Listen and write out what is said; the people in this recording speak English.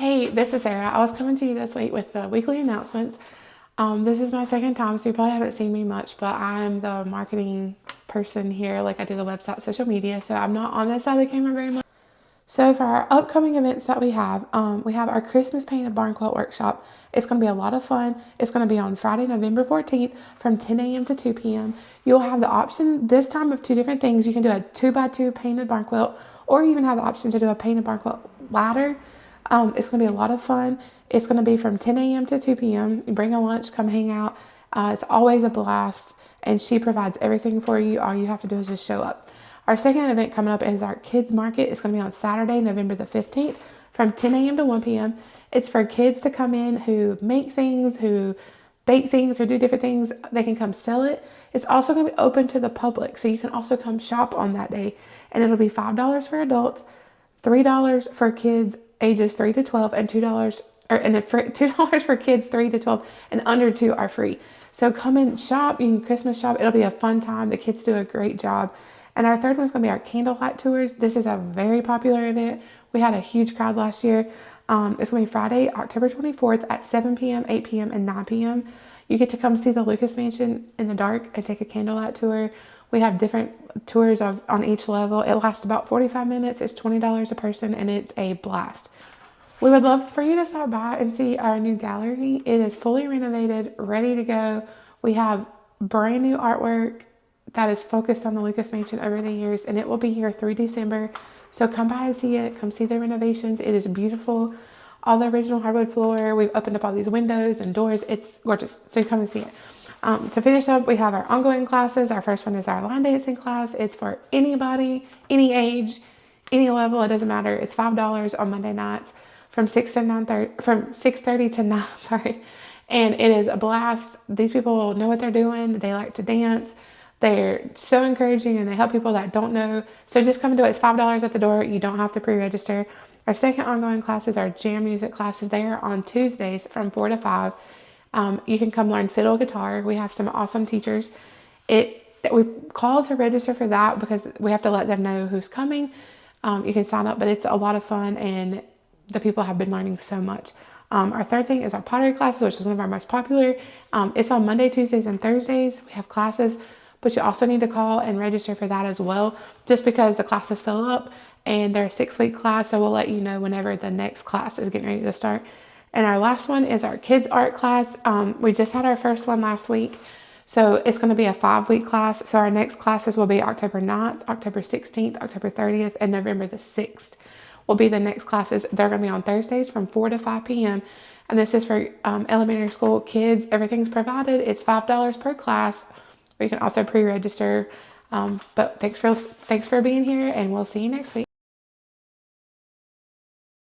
Hey, this is Sarah. I was coming to you this week with the weekly announcements. This is my second time, so you probably haven't seen me much, but I'm the marketing person here. Like I do the website, social media, so I'm not on this side of the camera very much. So for our upcoming events that we have our Christmas Painted Barn Quilt Workshop. It's going to be a lot of fun. It's going to be on Friday, November 14th from 10 a.m. to 2 p.m. You'll have the option this time of two different things. You can do a 2x2 painted barn quilt, or you even have the option to do a painted barn quilt ladder. It's going to be a lot of fun. It's going to be from 10 a.m. to 2 p.m. You bring a lunch, come hang out. It's always a blast, and she provides everything for you. All you have to do is just show up. Our second event coming up is our Kids Market. It's going to be on Saturday, November the 15th from 10 a.m. to 1 p.m. It's for kids to come in who make things, who bake things, or do different things. They can come sell it. It's also going to be open to the public, so you can also come shop on that day. And it'll be $5 for adults, $3 for kids ages 3 to 12, and $2 for kids 3 to 12, and under 2 are free. So come and shop. You can Christmas shop. It'll be a fun time. The kids do a great job. And our third one is going to be our candlelight tours. This is a very popular event. We had a huge crowd last year. It's going to be Friday, October 24th at 7 p.m., 8 p.m., and 9 p.m. You get to come see the Lucas Mansion in the dark and take a candlelight tour. We have different tours on each level. It lasts about 45 minutes. It's $20 a person, and it's a blast. We would love for you to stop by and see our new gallery. It is fully renovated, ready to go. We have brand new artwork that is focused on the Lucas Mansion over the years, and it will be here through December. So come by and see it. Come see the renovations. It is beautiful. All the original hardwood floor. We've opened up all these windows and doors. It's gorgeous. So come and see it. To finish up, we have our ongoing classes. Our first one is our line dancing class. It's for anybody, any age, any level. It doesn't matter. It's $5 on Monday nights from 6:30 to 9. Sorry, and it is a blast. These people know what they're doing. They like to dance. They're so encouraging, and they help people that don't know. So just come and do it. It's $5 at the door. You don't have to pre-register. Our second ongoing classes are jam music classes. They are on Tuesdays from 4 to 5. You can come learn fiddle guitar. We have some awesome teachers. We call to register for that because we have to let them know who's coming. You can sign up, but it's a lot of fun, and the people have been learning so much. Our third thing is our pottery classes, which is one of our most popular. It's on Monday, Tuesdays, and Thursdays. We have classes, but you also need to call and register for that as well, just because the classes fill up, and they're a 6-week class, so we'll let you know whenever the next class is getting ready to start. And our last one is our kids art class. We just had our first one last week, so it's going to be a 5-week class. So our next classes will be October 9th, October 16th, October 30th, and November the 6th will be the next classes. They're going to be on Thursdays from 4 to 5 p.m. And this is for elementary school kids. Everything's provided. It's $5 per class. Or you can also pre-register. But thanks for being here, and we'll see you next week.